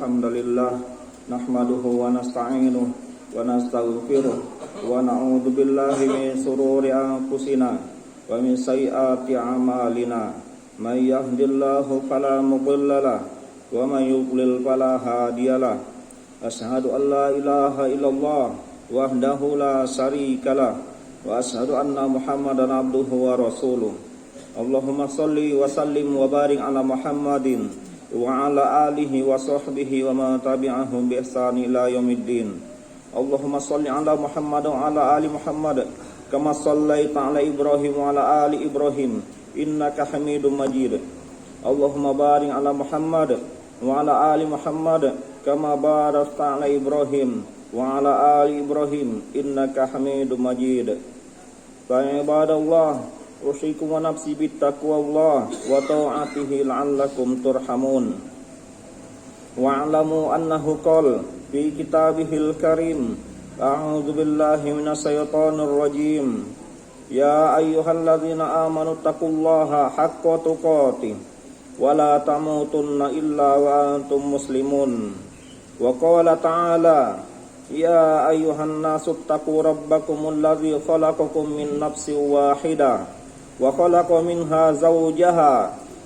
Alhamdulillah nahmaduhu wa nasta'inuhu wa nastaghfiruh wa na'udzu billahi min shururi anfusina wa min sayyiati a'malina. May yahdihillahu fala mudhillalah wa may yudlil fala hadiyalah. Asyhadu an la ilaha illallah wahdahu la syarikalah wa asyhadu anna Muhammadan abduhu wa rasuluh. Allahumma shalli wa sallim wa barik ala Muhammadin wa ala alihi wa sahbihi wa man tabi'ahum bi ihsan ila yaumiddin. Allahumma shalli ala Muhammad wa ala ali Muhammad kama shallaita ala Ibrahim wa ala ali Ibrahim innaka Hamidum Majid. Allahumma barik ala Muhammad wa ala ali Muhammad kama barakta ala Ibrahim wa ala ali Ibrahim innaka Hamidum Majid. Fa ibadallah, usikum wa nafsi bittaqwallah wa ta'atihi la'allakum turhamun. Wa'lamu annahu qala fi kitabihil karim, a'udzu billahi minasy syaithanir rajim, ya ayyuhalladzina amanu taqullaha haqqa tuqatih wa la tamutunna illa wa antum muslimun. Wa qala ta'ala, ya ayyuhan nasu taqu rabbakumul ladzi khalaqakum min nafsin wahidah wa khalaqa minha zawjaha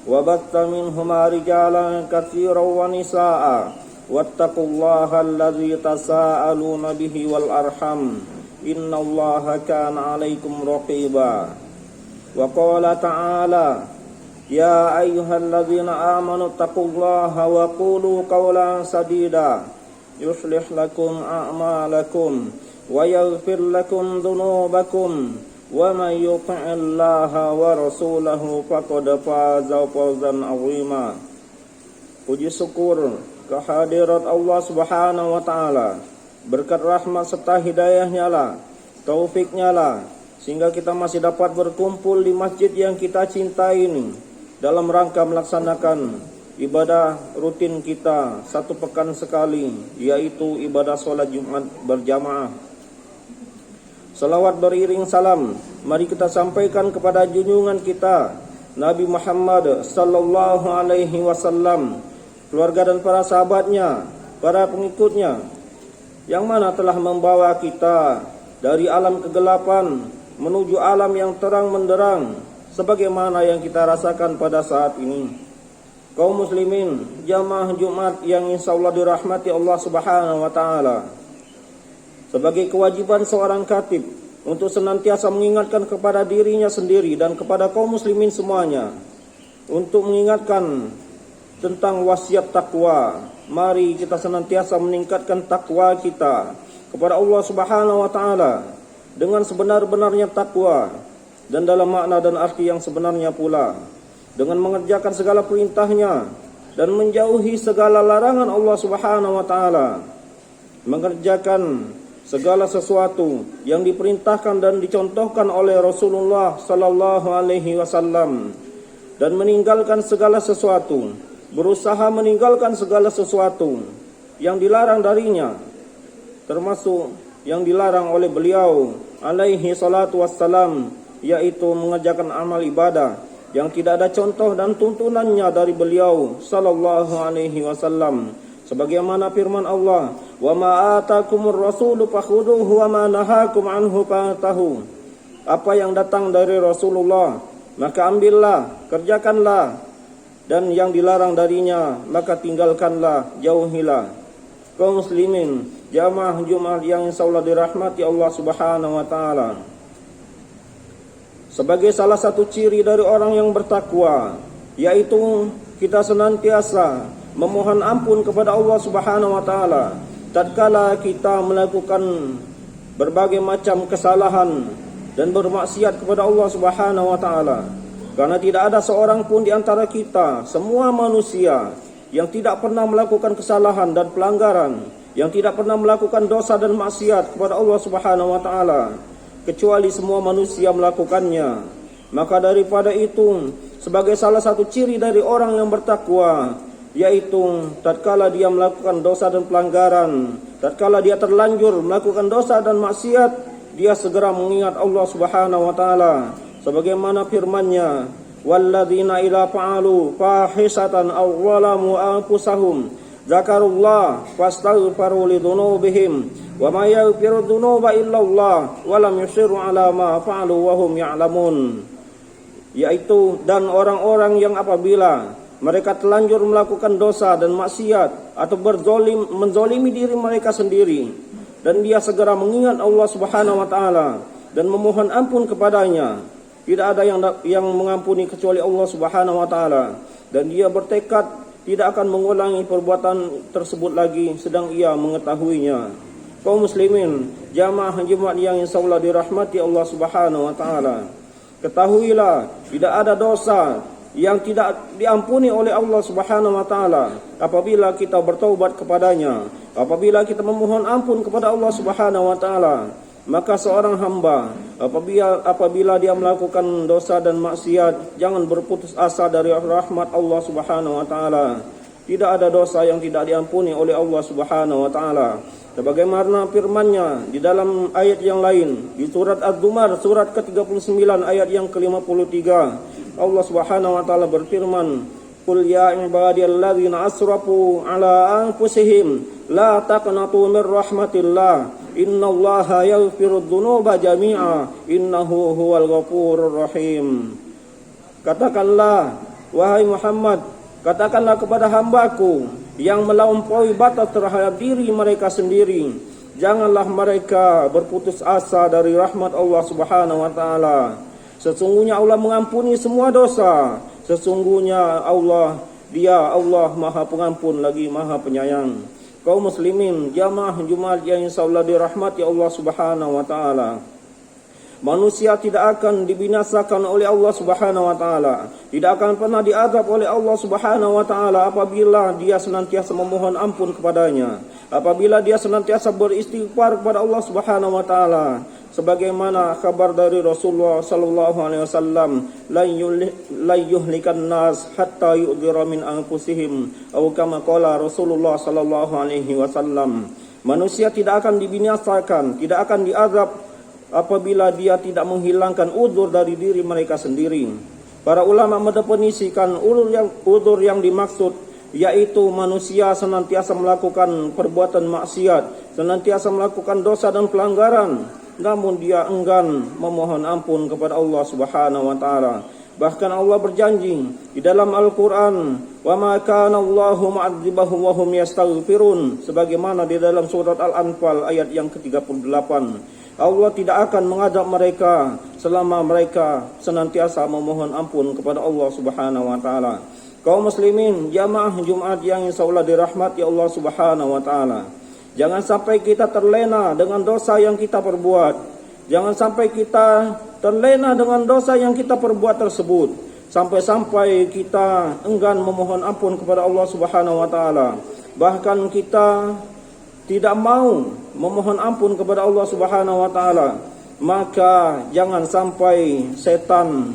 wa batta minhuma rijalan katsiran wa nisaa'a wattaqullaha allazi tasaaluna bihi wal arham innallaha kana 'alaikum raqiba. Wa qala ta'ala, ya ayyuhalladzina amanu taqullaha wa qulu qawlan sadida yuslih lakum a'malakum wa yaghfir lakum dhunubakum wa may yuti'illaha wa rasulahu faqad faza fawzan 'azima. Puji syukur kehadirat Allah Subhanahu wa taala, berkat rahmat serta hidayahnya lah, taufiknya lah, sehingga kita masih dapat berkumpul di masjid yang kita cintai ini dalam rangka melaksanakan ibadah rutin kita satu pekan sekali, yaitu ibadah sholat Jumat berjamaah. Salawat beriring salam mari kita sampaikan kepada junjungan kita Nabi Muhammad sallallahu alaihi wasallam, keluarga dan para sahabatnya, para pengikutnya, yang mana telah membawa kita dari alam kegelapan menuju alam yang terang menderang, sebagaimana yang kita rasakan pada saat ini. Kaum muslimin jamaah Jumat yang insyaallah dirahmati Allah Subhanahu wa taala, sebagai kewajiban seorang khatib untuk senantiasa mengingatkan kepada dirinya sendiri dan kepada kaum muslimin semuanya untuk mengingatkan tentang wasiat takwa. Mari kita senantiasa meningkatkan takwa kita kepada Allah Subhanahu wa taala dengan sebenar-benarnya takwa dan dalam makna dan arti yang sebenarnya pula, dengan mengerjakan segala perintahnya dan menjauhi segala larangan Allah Subhanahu wa taala, mengerjakan segala sesuatu yang diperintahkan dan dicontohkan oleh Rasulullah sallallahu alaihi wasallam, dan meninggalkan segala sesuatu, berusaha meninggalkan segala sesuatu yang dilarang darinya, termasuk yang dilarang oleh beliau alaihi salatu wassalam, yaitu mengerjakan amal ibadah yang tidak ada contoh dan tuntunannya dari beliau sallallahu alaihi wasallam, sebagaimana firman Allah, wa ma atakumur rasulu fakhuduhu wa ma nahakum anhu fantahu. Apa yang datang dari Rasulullah maka ambillah, kerjakanlah, dan yang dilarang darinya maka tinggalkanlah, jauhilah. Kaum muslimin jamaah Jumat yang insyaallah dirahmati Allah Subhanahu wa taala, sebagai salah satu ciri dari orang yang bertakwa, yaitu kita senantiasa memohon ampun kepada Allah Subhanahu wa taala tatkala kita melakukan berbagai macam kesalahan dan bermaksiat kepada Allah Subhanahu wa taala. Karena tidak ada seorang pun di antara kita, semua manusia, yang tidak pernah melakukan kesalahan dan pelanggaran, yang tidak pernah melakukan dosa dan maksiat kepada Allah Subhanahu wa taala, kecuali semua manusia melakukannya. Maka daripada itu, sebagai salah satu ciri dari orang yang bertakwa, yaitu tatkala dia melakukan dosa dan pelanggaran, tatkala dia terlanjur melakukan dosa dan maksiat, dia segera mengingat Allah Subhanahu wa taala, sebagaimana firman-Nya, walladzina idza fa'alu fahisatan aw zalamu anfusahum Zakarullah fastaghfiru lidunubihim wa ma yaghfiru dzunuba illa Allah wa lam yusirru ala ma fa'alu wa hum ya'lamun. Yaitu, dan orang-orang yang apabila mereka telanjur melakukan dosa dan maksiat atau menzolimi diri mereka sendiri, dan dia segera mengingat Allah Subhanahu wa taala dan memohon ampun kepadanya, tidak ada yang mengampuni kecuali Allah Subhanahu wa taala, dan dia bertekad tidak akan mengulangi perbuatan tersebut lagi sedang ia mengetahuinya. Kaum muslimin, jamaah Jumat yang insyaallah dirahmati Allah Subhanahu wa taala, ketahuilah tidak ada dosa yang tidak diampuni oleh Allah Subhanahu wa taala apabila kita bertaubat kepadanya, apabila kita memohon ampun kepada Allah Subhanahu wa taala. Maka seorang hamba apabila dia melakukan dosa dan maksiat, jangan berputus asa dari rahmat Allah Subhanahu wa taala. Tidak ada dosa yang tidak diampuni oleh Allah Subhanahu wa taala. Sebagaimana firman-Nya di dalam ayat yang lain di surat Az-Zumar surat ke-39 ayat yang ke-53, Allah Subhanahu wa taala berfirman, "Qul ya ibadiyalladzina asrafu ala anfusihim la taqnatu mir rahmatillah. Innallaha yaghfirudz dzunuba jami'a innahu huwal ghafurur rahim." Katakanlah, wahai Muhammad, katakanlah kepada hambaku yang melampaui batas terhadap diri mereka sendiri, janganlah mereka berputus asa dari rahmat Allah Subhanahu wa taala. Sesungguhnya Allah mengampuni semua dosa. Sesungguhnya Allah Maha Pengampun lagi Maha Penyayang. Kaum muslimin, jamaah Jumat yang insyaallah dirahmati Allah Subhanahu wa taala. Manusia tidak akan dibinasakan oleh Allah Subhanahu wa taala, tidak akan pernah diazab oleh Allah Subhanahu wa taala apabila dia senantiasa memohon ampun kepadanya, apabila dia senantiasa beristighfar kepada Allah Subhanahu wa taala. Sebagaimana kabar dari Rasulullah sallallahu alaihi wasallam, la yuhlikan nas hatta yu'dhira min anfusihim, atau kama qala Rasulullah sallallahu alaihi wasallam. Manusia tidak akan dibinasakan, tidak akan diazab apabila dia tidak menghilangkan udzur dari diri mereka sendiri. Para ulama mendefinisikan udzur yang dimaksud yaitu manusia senantiasa melakukan perbuatan maksiat, senantiasa melakukan dosa dan pelanggaran, namun dia enggan memohon ampun kepada Allah Subhanahu wa taala. Bahkan Allah berjanji di dalam Al-Qur'an, "Wa ma kana Allahu mu'adzibahum wa hum yastaghfirun," sebagaimana di dalam surat Al-Anfal ayat yang ke-38. Allah tidak akan mengadab mereka selama mereka senantiasa memohon ampun kepada Allah Subhanahu wa taala. Kaum muslimin, jamaah Jumat yang insyaallah dirahmati Allah Subhanahu wa taala, jangan sampai kita terlena dengan dosa yang kita perbuat. Jangan sampai kita terlena dengan dosa yang kita perbuat tersebut, sampai-sampai kita enggan memohon ampun kepada Allah Subhanahu wa taala. Bahkan kita tidak mau memohon ampun kepada Allah Subhanahu wa taala, maka jangan sampai setan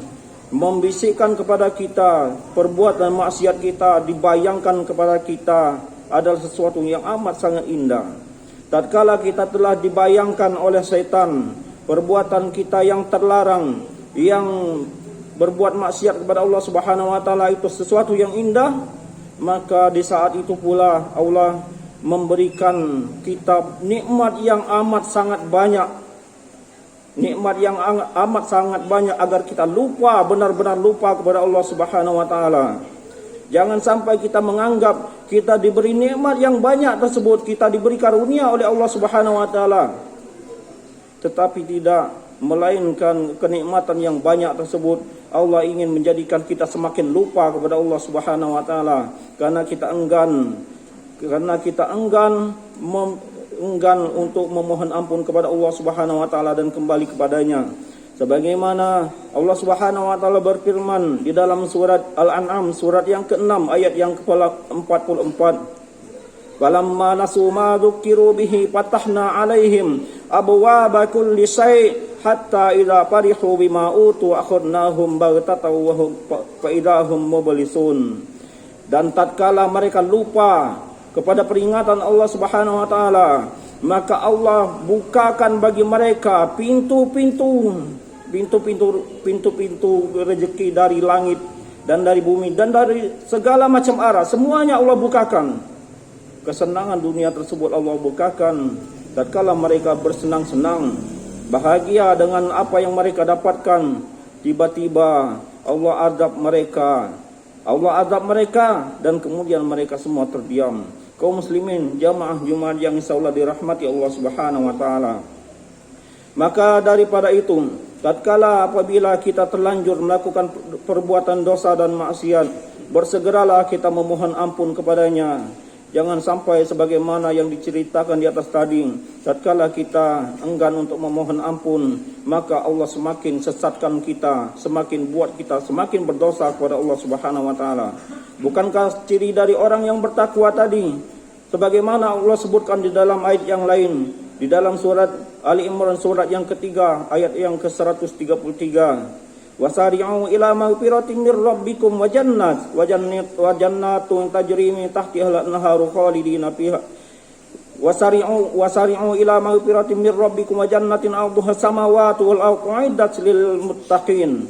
membisikkan kepada kita perbuatan maksiat kita, dibayangkan kepada kita adalah sesuatu yang amat sangat indah. Tatkala kita telah dibayangkan oleh setan perbuatan kita yang terlarang, yang berbuat maksiat kepada Allah Subhanahu wa taala itu sesuatu yang indah, maka di saat itu pula Allah memberikan kita nikmat yang amat sangat banyak. Nikmat yang amat sangat banyak agar kita lupa, benar-benar lupa kepada Allah Subhanahu wa taala. Jangan sampai kita menganggap kita diberi nikmat yang banyak tersebut, kita diberi karunia oleh Allah Subhanahu wa taala, tetapi tidak, melainkan kenikmatan yang banyak tersebut Allah ingin menjadikan kita semakin lupa kepada Allah Subhanahu wa taala karena kita enggan untuk memohon ampun kepada Allah Subhanahu wa taala dan kembali kepadanya. Sebagaimana Allah Subhanahu wa taala berfirman di dalam surat Al-An'am surat yang ke-6 ayat yang ke-44, "Falamma nasu ma dzukiru bihi fatahna 'alaihim abwaaba kulli syai' hatta idza farihu bima utu akhadnahum baghtatan wa hum fa idahum mublisun." Dan tatkala mereka lupa kepada peringatan Allah Subhanahu wa taala, maka Allah bukakan bagi mereka pintu-pintu rezeki dari langit dan dari bumi dan dari segala macam arah, semuanya Allah bukakan. kesenangan dunia tersebut Allah bukakan. Tatkala mereka bersenang-senang, bahagia dengan apa yang mereka dapatkan, tiba-tiba Allah azab mereka. Dan kemudian mereka semua terdiam. Kaum muslimin, jamaah Jumat yang insyaallah dirahmati Allah Subhanahu wa taala. Maka daripada itu, tatkala apabila kita terlanjur melakukan perbuatan dosa dan maksiat, bersegeralah kita memohon ampun kepadanya. Jangan sampai sebagaimana yang diceritakan di atas tadi, tatkala kita enggan untuk memohon ampun, maka Allah semakin sesatkan kita, semakin buat kita semakin berdosa kepada Allah Subhanahu wa taala. Bukankah ciri dari orang yang bertakwa tadi, sebagaimana Allah sebutkan di dalam ayat yang lain, di dalam surat Ali Imran surat yang ketiga ayat yang ke-133, wasari'u ila maghfiratin mir rabbikum wa jannatun tajri min tahtiha al-anharu khalidina fiha wasari'u ila maghfiratin mir rabbikum wa jannatin 'arduha samawati wal ardu 'iddat lil muttaqin.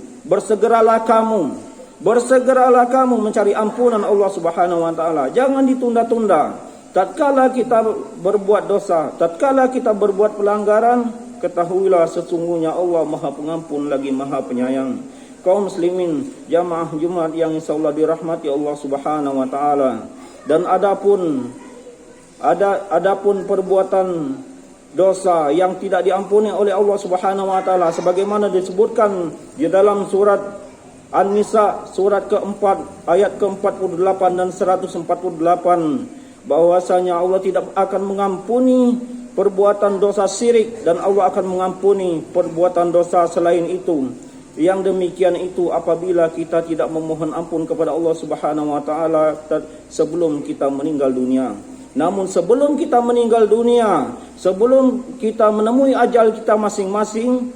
Bersegeralah kamu mencari ampunan Allah Subhanahu wa taala. Jangan ditunda-tunda. Tatkala kita berbuat dosa, tatkala kita berbuat pelanggaran, ketahuilah sesungguhnya Allah Maha Pengampun lagi Maha Penyayang. Kaum muslimin, jamaah Jumat yang insyaallah dirahmati Allah Subhanahu wa taala. Dan adapun perbuatan dosa yang tidak diampuni oleh Allah Subhanahu wa taala, sebagaimana disebutkan di dalam surat An-Nisa surat keempat ayat ke-48 dan 148, bahwasanya Allah tidak akan mengampuni perbuatan dosa syirik dan Allah akan mengampuni perbuatan dosa selain itu. Yang demikian itu apabila kita tidak memohon ampun kepada Allah Subhanahu wa taala sebelum kita meninggal dunia. Namun sebelum kita meninggal dunia, sebelum kita menemui ajal kita masing-masing,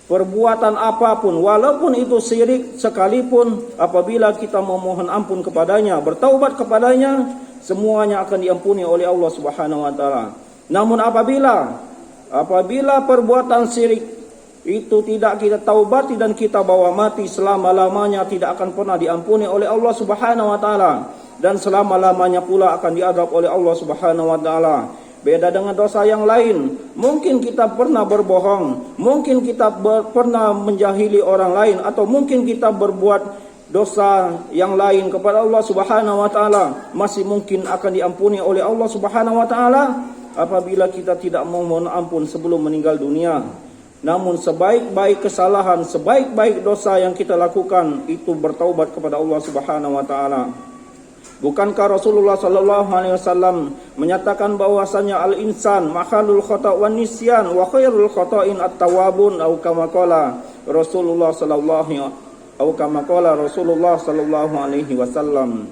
perbuatan apapun walaupun itu syirik sekalipun, apabila kita memohon ampun kepadanya, bertaubat kepadanya, semuanya akan diampuni oleh Allah Subhanahu wa taala. Namun apabila perbuatan syirik itu tidak kita taubati dan kita bawa mati, selama-lamanya tidak akan pernah diampuni oleh Allah Subhanahu wa taala, dan selama-lamanya pula akan diadab oleh Allah Subhanahu wa taala. Beda dengan dosa yang lain. Mungkin kita pernah berbohong, mungkin kita pernah menjahili orang lain, atau mungkin kita berbuat dosa yang lain kepada Allah Subhanahu wa taala, masih mungkin akan diampuni oleh Allah Subhanahu wa taala apabila kita tidak memohon ampun sebelum meninggal dunia. Namun sebaik-baik kesalahan, sebaik-baik dosa yang kita lakukan itu bertaubat kepada Allah Subhanahu wa taala. Bukankah Rasulullah sallallahu alaihi wasallam menyatakan bahwasanya al-insan makhalul khata' wan nisyan wa khairul khata'in at-tawwabun, atau kama qala Rasulullah sallallahu alaihi wasallam.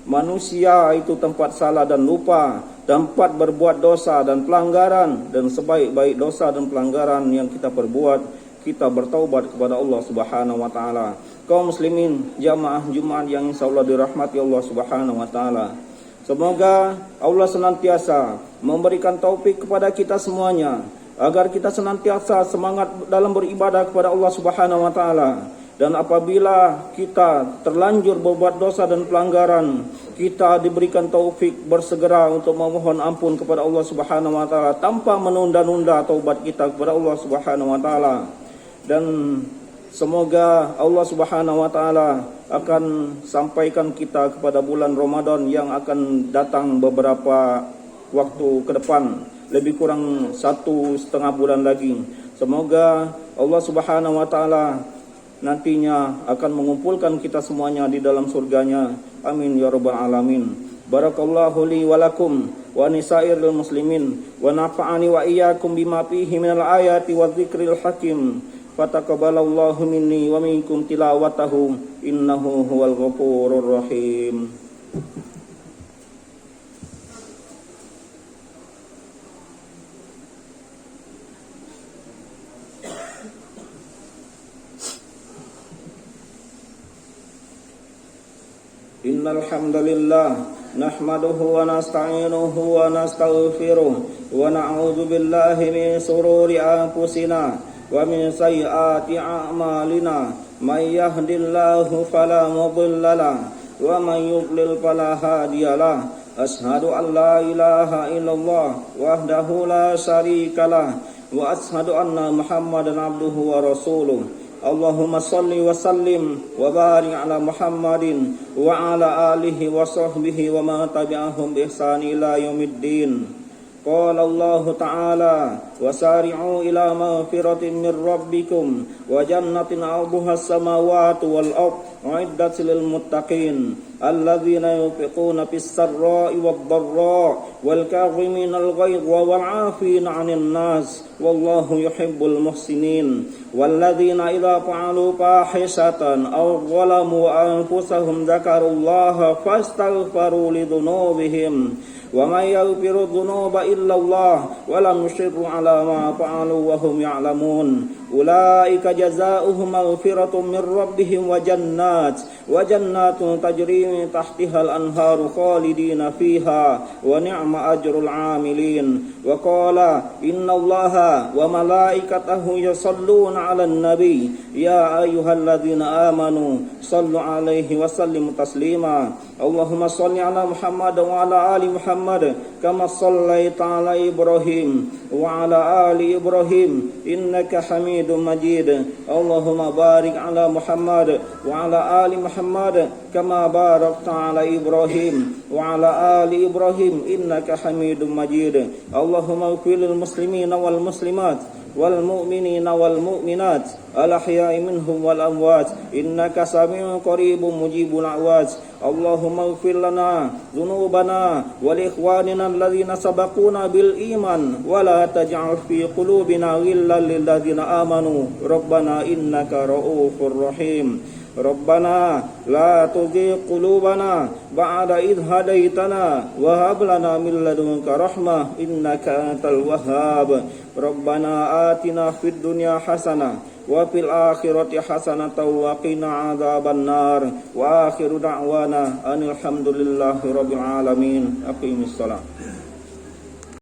Manusia itu tempat salah dan lupa, tempat berbuat dosa dan pelanggaran, dan sebaik-baik dosa dan pelanggaran yang kita perbuat, kita bertaubat kepada Allah Subhanahu wa taala. Kaum muslimin, jamaah Jumat yang insyaallah dirahmati Allah Subhanahu wa taala. Semoga Allah senantiasa memberikan taufik kepada kita semuanya agar kita senantiasa semangat dalam beribadah kepada Allah Subhanahu wa taala. Dan apabila kita terlanjur berbuat dosa dan pelanggaran, kita diberikan taufik bersegera untuk memohon ampun kepada Allah Subhanahu wa taala tanpa menunda-nunda taubat kita kepada Allah Subhanahu wa taala. Dan semoga Allah Subhanahu wa taala akan sampaikan kita kepada bulan Ramadan yang akan datang beberapa waktu ke depan, lebih kurang 1,5 bulan lagi. Semoga Allah Subhanahu wa taala nantinya akan mengumpulkan kita semuanya di dalam surganya. Amin ya rabbal alamin. Barakallahu li wa lakum wa nisairil muslimin wa nafa'ani wa iyyakum bima fihi minal ayati wa dzikril hakim. Fataqabbalallahu minni wa minkum tilawatahu innahu huwal ghafurur rahim. Innal hamdalillah nahmaduhu wa nasta'inuhu wa nastaghfiruh wa na'udzu billahi min shururi anfusina wa min sayyiati a'malina. May yahdihillahu fala mudilla lahu wa may yudlil fala hadiyalah. Ashhadu an la ilaha illallah wahdahu la syarikalah wa ashhadu anna Muhammadan abduhu wa rasuluh. Allahumma salli wa sallim wa barik ala Muhammadin wa ala alihi wa sahbihi wa ma tabi'ahum bi ihsan ila yaumiddin. Qala Allah Ta'ala wasari'u ila maghfiratin min rabbikum wa jannatin 'arduha as-samawati wal ardh u'iddat lil muttaqin alladzina yunfiquna fis sarra'i wad dharra'i wal kadhimina al ghaidha wal 'afina 'anil nas wallahu yuhibbul muhsinin walladzina idza fa'alu fahishatan aw zalamu anfusahum dzakarullaha fastaghfiru lidhunubihim wa may yaghfiru dhunuba illa Allah wa lam yusirru ala ma fa'alu wa hum ya'lamun ulaika jazaohum maghfiratun min rabbihim wa jannatun tajri min tahtiha al-anharu khalidina fiha wa ni'ma ajrul 'amilin wa qala innallaha wa malaikatahu yusalluna 'alan nabi ya ayyuhalladzina amanu sallu 'alaihi wa sallimu taslima Allahumma shalli 'ala Muhammad wa 'ala ali Muhammad kama shallaita 'ala Ibrahim wa 'ala ali Ibrahim innaka Hamidum Majid. Allahumma barik 'ala Muhammad wa 'ala ali Muhammad kama barakta 'ala Ibrahim wa 'ala ali Ibrahim innaka Hamidum Majid. Allahumma ighfir lil muslimina wal muslimat wal mu'minina wal mu'minat al ahya'i minhum wal amwat innaka sami'un qaribun mujibul da'wat. Allahumma ighfir lana dhunubana wa li ikhwanina alladhina sabaquna bil iman wa la taj'al fi qulubina ghillan lil ladzina amanu rabbana innaka ra'ufur rahim. Rabbana la tuzigh qulubana ba'da idh hadaitana wa hab lana min ladunka rahmah innaka antal wahhab. Rabbana atina fid dunya hasanah wa fil akhirati hasanatan wa qina adzabannar wa akhiru da'wana anil hamdulillahi rabbil alamin. Aqimissalam.